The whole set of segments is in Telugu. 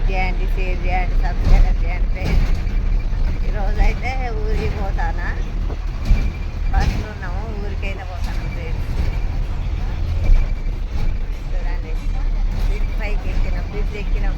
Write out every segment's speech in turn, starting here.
చేయండి, షేర్ చేయండి, సబ్స్క్రైబ్ చేయండి ఫ్రెండ్స్. ఈరోజైతే ఊరికి పోతానా, బస్సులో ఉన్నాము, ఊరికైతే పోతాను ఫ్రెండ్స్. చూడండి, బ్రిడ్జ్ పైకి ఎక్కినాం, బ్రిడ్జ్ ఎక్కినాం.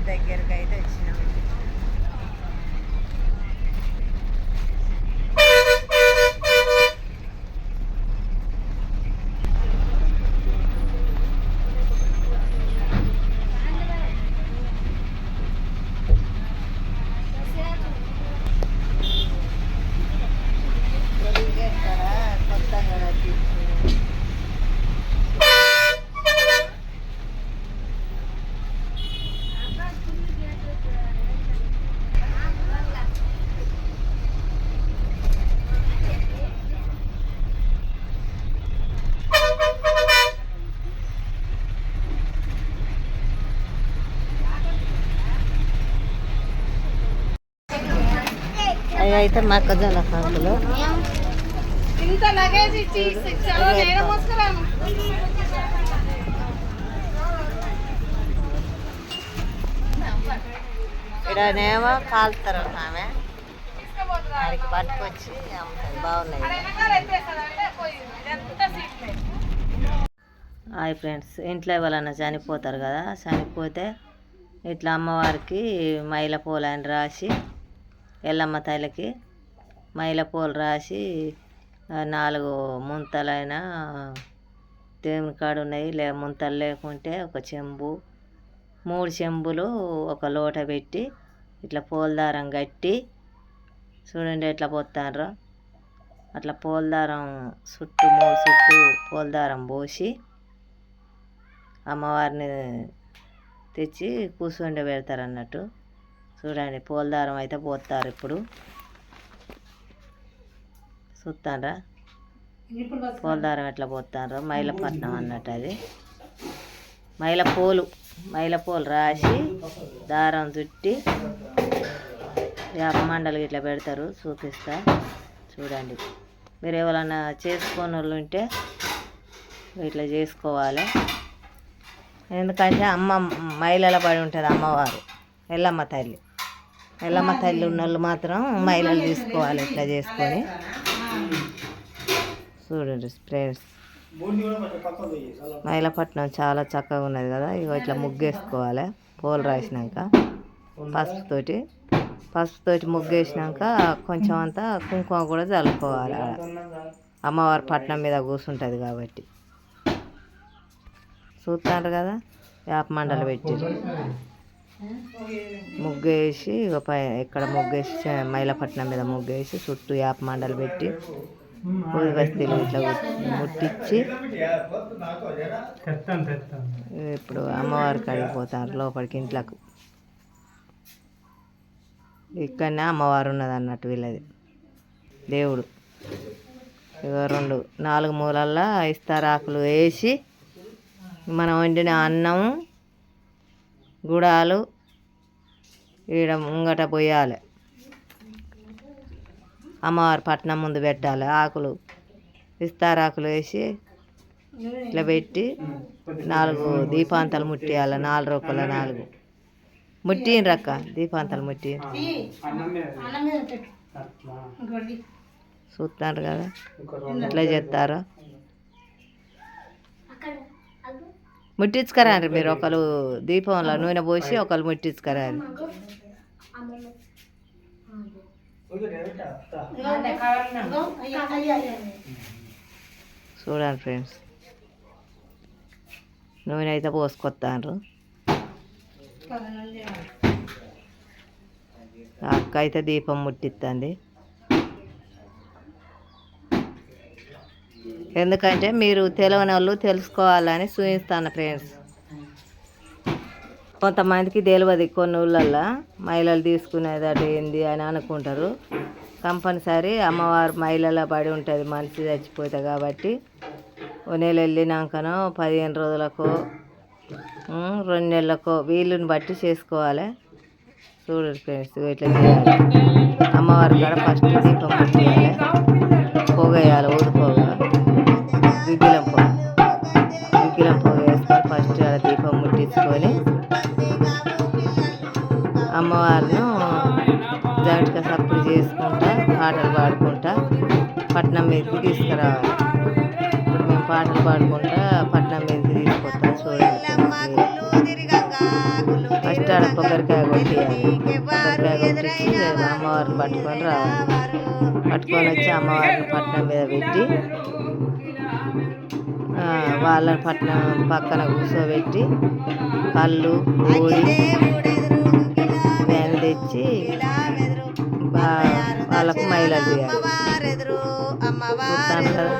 దగ్గరకు అయితే వచ్చినాము. అవి అయితే మొక్కజొన్న కంకులు. ఇంత లగేజ్ ఇచ్చి ఇక్కడనేమో కాలుతారు ఆమె, వారికి పట్టుకొచ్చి అమ్ముతారు. బాగున్నాయి. హాయ్ ఫ్రెండ్స్, ఇంట్లో ఎవరన్నా చనిపోతారు కదా, చనిపోతే ఇట్లా అమ్మవారికి మైల పూలని రాసి, ఎల్లమ్మ తల్లికి మైల పూలు రాసి 4 ముంతలైనా దేవుని కాడు ఉన్నాయి. ముంతలు లేకుంటే ఒక చెంబు, 3 చెంబులు ఒక లోట పెట్టి ఇట్లా పూలదారం కట్టి, చూడండి ఎట్లా పోతారో అట్లా పూలదారం చుట్టూ 3 చుట్టూ పూలదారం పోసి అమ్మవారిని తెచ్చి కూర్చుండి పెడతారు అన్నట్టు. చూడండి పూలదారం అయితే పోతారు. ఇప్పుడు చూస్తారా పూలదారం ఎట్లా పోతారో. మైలపట్నం అన్నట్టు అది. మైలపూలు రాసి దారం చుట్టి వేప మండలు ఇట్లా పెడతారు. చూపిస్తా చూడండి. మీరు ఎవరైనా చేసుకునే వాళ్ళు ఉంటే ఇట్లా చేసుకోవాలి. ఎందుకంటే అమ్మ మైలలో పడి ఉంటుంది అమ్మవారు, ఎల్లమ్మ తల్లి. ఎల్లమ్మ తల్లి ఉన్న వాళ్ళు మాత్రం మైలలు తీసుకోవాలి ఇట్లా చేసుకొని. చూడండి ఫ్రెండ్స్, మైలపట్నం చాలా చక్కగా ఉన్నది కదా. ఇగో ఇట్లా ముగ్గేసుకోవాలి. పూలు రాసినాక పసుపుతోటి ముగ్గేసినాక కొంచెం అంతా కుంకుమ కూడా చల్లుకోవాలి. అమ్మవారి పట్నం మీద కూర్చుంటుంది కాబట్టి. చూస్తారు కదా, వేప మండలు పెట్టి ముగ్గేసి ఇక్కడ ముగ్గేసి మైలపట్నం మీద ముగ్గేసి చుట్టూ వేప మండలు పెట్టి ఊదిబస్తీలు ఇట్లా ముట్టించి ఇప్పుడు అమ్మవారి కాడికి పోతారు లోపలికి ఇంట్లోకి. ఇక్కడనే అమ్మవారు ఉన్నది అన్నట్టు వీళ్ళది దేవుడు. ఇక 4 మూలల్లో ఇస్తారాకులు వేసి మనం వండిన అన్నం గుడాలు ఈడ ముంగట పోయాలి. అమ్మవారి పట్నం ముందు పెట్టాలి. ఇస్తారాకులు వేసి ఇట్లా పెట్టి 4 దీపాంతాలు ముట్టియాలి. 4 రూపాయల 4 ముట్టిండ్రక్క దీపాంతాలు ముట్టి. చూస్తున్నారు కదా ఇట్లా చేస్తారో. ముట్టించుకరండి మీరు. ఒకరు దీపంలో నూనె పోసి ఒకరు ముట్టించుకరండి. చూడండి ఫ్రెండ్స్, నూనె అయితే పోసుకొస్తారు. అక్క అయితే దీపం ముట్టిస్తుంది. ఎందుకంటే మీరు తెలియని వాళ్ళు తెలుసుకోవాలని చూపిస్తాను ఫ్రెండ్స్. కొంతమందికి తెలియదు కొన్ని ఊళ్ళల్లో మహిళలు తీసుకునేది అటు ఏంది అని అనుకుంటారు. కంపల్సరీ అమ్మవారు మహిళల పడి ఉంటుంది మనిషి చచ్చిపోతే. కాబట్టి ఓ నెల వెళ్ళినాకనో 15 రోజులకో 2 నెలలకో వీలుని బట్టి చేసుకోవాలి. చూడండి ఫ్రెండ్స్, ఇట్లా చేయాలి. అమ్మవారి కాడ ఫస్ట్ దీపం ముట్టియాలి, పొగ వేయాలి, ఊదిపోగ, విగ్గిలం పొగ వేసుకొని ఫస్ట్ ఆడ దీపం ముట్టించుకొని అమ్మవారిను జంటగా సప్పుడు చేసుకుంటా పాటలు పాడుకుంటా పట్నం మీదకి తీసుకురావాలి. ఇప్పుడు మేము పాటలు పాడుకుంటా పట్నం మీదకి తీసుకొస్తాం. చూడండి, ఫస్ట్ ఆడ కొబ్బరికాయ కొట్టియాలి. కొబ్బరికాయ కొట్టించి అమ్మవారిని పట్టుకొని రావాలి. పట్టుకొని వచ్చి అమ్మవారిని పట్నం మీద పెట్టి వాళ్ళని పట్నం పక్కన కూర్చోబెట్టి కళ్ళు ఊడి నేను తెచ్చి వాళ్ళకు మైలు చేయాలి. చూస్తాను కదా.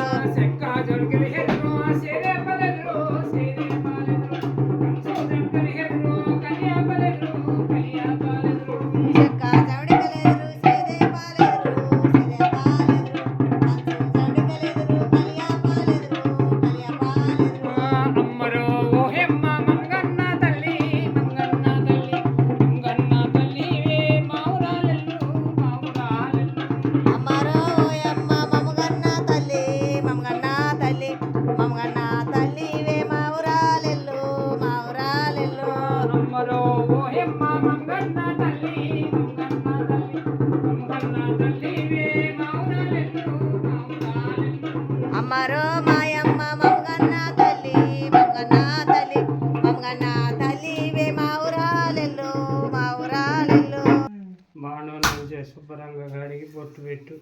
అమ్మరో మాయమ్మ మమ్మగన్న తల్లి మమ్మగన్న తల్లి మమ్మగన్న తల్లి వే మా ఊరాలెల్లో మా ఊరాలెల్లో. బాణం శుభ్రంగా కడిగి బొట్టు పెట్టు.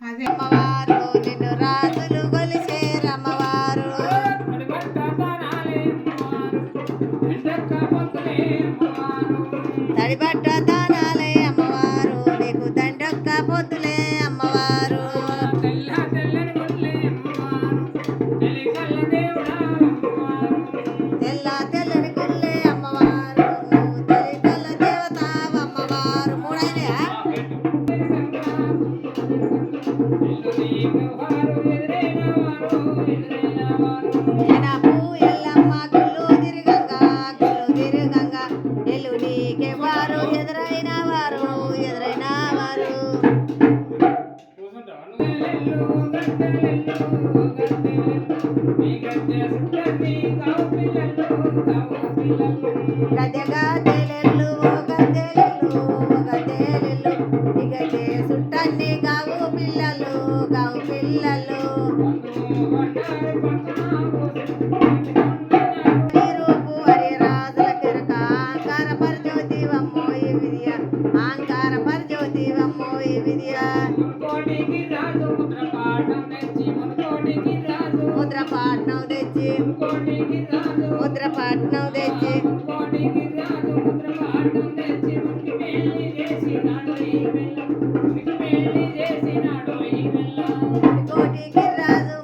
అమ్మవారు నిన్ను రాజులు కొలిచేరు అమ్మవారు. తడిబట్ట దానాలే అమ్మవారు నీకు దండొక్క పొద్దులే అమ్మవారు. తెల్ల తెల్లని గుల్లే అమ్మవారు నువ్వు తల్లి కల్ల దేవత అమ్మవారు. మూడైనయా? ఎల్లమ్మ గుళ్ళు తిరగంగా ఎల్లు నీకే వారు ఎదురైన వారు ఎదురైన వారు. గద్దెగా తేలెల్లు ఓ గద్దెలెల్లు ఓ గద్దెలెల్లు నీ గద్దె సుట్టన్ని గావు పిల్లలు గావు పిల్లలు. రూపు హరి రాజుల కెరక ఆంకార పరజ్యోతి వమ్మోయి విద్య ఆంకార పరజ్యోతి వమ్మోయి విద్య. ముద్రపాట్నం తెచ్చి కోటికి రాజు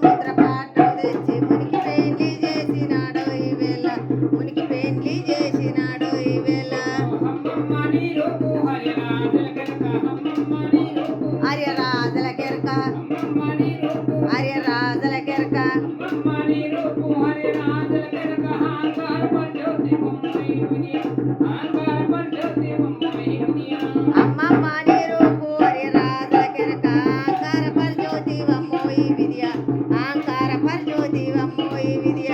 ముద్రపాట్నం తెచ్చి మునికి పెళ్లి చేసినాడు ఈ వేళ మునికి పెళ్లి చేసినాడు ఈ వేళ. ఆర్యరాజుల కెరక ఆర్యరాజుల కెరక అమ్మమ్మ నీ రూపు ఆర్యరాజుల కెరక ఆంకార పరజ్యోతి వమ్మోయి విద్య ఆంకార పరజ్యోతి వమ్మోయి విద్య.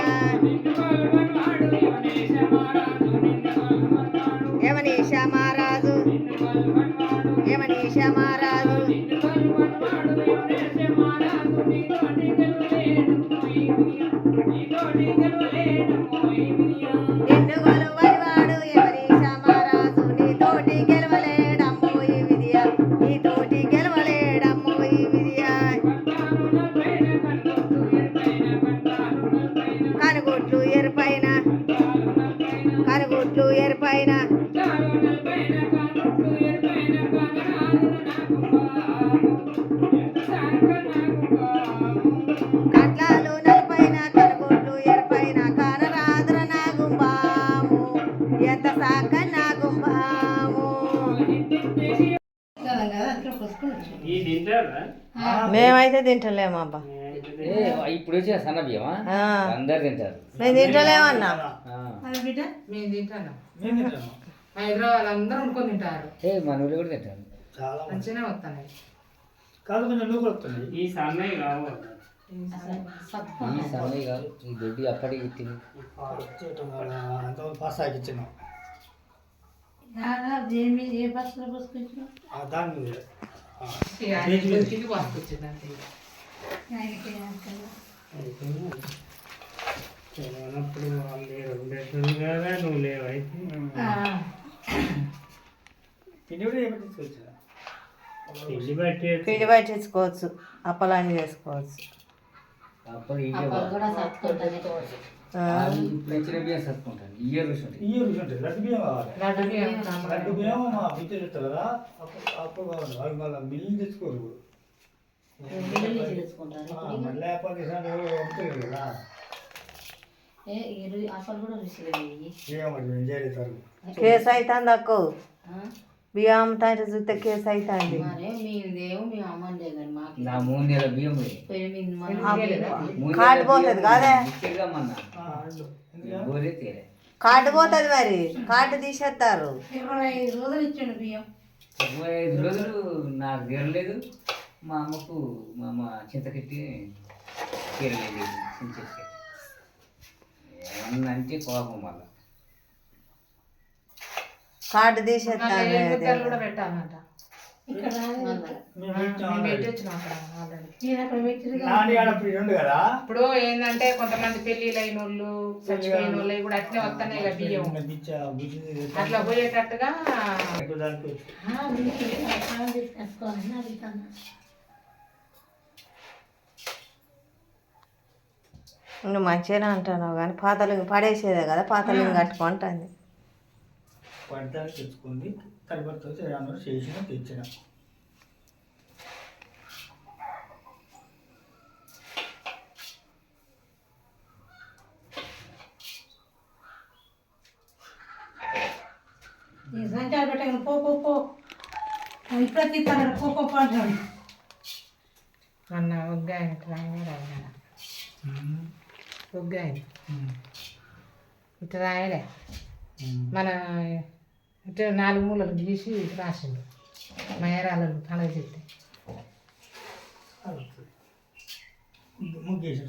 యమనీశ మహారాజు యమనీశ మహారాజు నిన్ను గెలవనివాడు యమనీశ మహారాజు నీతోటి గెలవలేడమ్మో ఈ విద్య నీతోటి గెలవలేడమ్మో ఈ విద్య. కనుగుడ్లు ఎరుపైన కనుగుడ్లు ఎరుపైన ఈ తింటారా మేమైతే తింటలేము అబ్బా. ఇప్పుడు వచ్చే సన్న బియ్యమా అందరు తింటారు. మేము తింటలేమన్నా. మేము తింటాను. మా హైదరాబాద్ అందరూ వండుకొని తింటారు. మన ఊళ్ళో కూడా తింటారు. చాలా మంచిగానే వస్తున్నాయి. కాదు కొంచెం నువ్వు వస్తుంది. ఈ సన్నవి కావాలి ఈ సన్నవి కాదు, ఈ దొడ్డి అప్పటికి తిని అంతకుముందు పాస్ ఆగిచ్చినాం దాన్ని కింది వాసుకొచ్చింది అంతే. తెలియనప్పుడు వాళ్ళు ఉండేటోళ్ళు కదా, నువ్వు లేవైతే పిండి కూడా ఏమి తీసుకొచ్చా పిండి బట్టి పిండి పట్టించుకోవచ్చు, అప్పలాన్ని చేసుకోవచ్చు. అప్పుడు ఇచ్చిన బియ్యం సత్తుకుంటాను. ఇయర్ రుచి ఉంటుంది. ఈ రుచి ఉంటుంది. లడ్డు బియ్యం కావాలి. లడ్డు బియ్యం లడ్డు బియ్యం మా బిడ్డలు ఇస్తారు కదా, అప్పుడు కావాలి. అవి మళ్ళీ మిల్లు తెచ్చుకోరు. మళ్ళీ అప్పుడు తీసినట్టు ఉంటుంది కదా. ఏమో చేస్తారు. కేసు అవుతుంది అక్క. బియ్యం అమ్ముతాంటే చూస్తే కేసు అవుతుంది. నా 3 నెలల బియ్యం కాటు పోతుంది కాదే, బోరే తేలే. కాటు పోతుంది మరి, కాటు తీసేస్తారు. 25 రోజులు నాకు తీరలేదు. మా అమ్మకు మా అమ్మ చింతకెట్టి తీరలేదు. ఏమన్నా అంటే కోపం వల్ల కాటు తీసేస్తారు. కూడా పెట్టాలంట. ఇప్పుడు ఏంటంటే కొంతమంది పెళ్లిళ్ళు అయిన వాళ్ళు, చచ్చిపోయిన వాళ్ళు కూడా అట్నే వస్తున్నాయి కదా బియ్యం. అట్లా పోయేటట్టుగా నువ్వు మంచిగానే అంటున్నావు కానీ పాతలు పడేసేదే కదా, పాతలు కట్టుకుంటుంది. పడతాను తెచ్చుకుంది తర్వాత చేసిన తెచ్చిన సంచాలు పెట్టాను. పో ఇప్పుడు తీస్తాను. పో అంటాడు. మొన్న ఉగ్గాయన ఉగ్గాయన ఇట్లా రాయలే, మన ఇట్లా 4 మూలలు గీసి రాసిండు. మయరాలను పండుగ చెప్తే ముగ్గేసి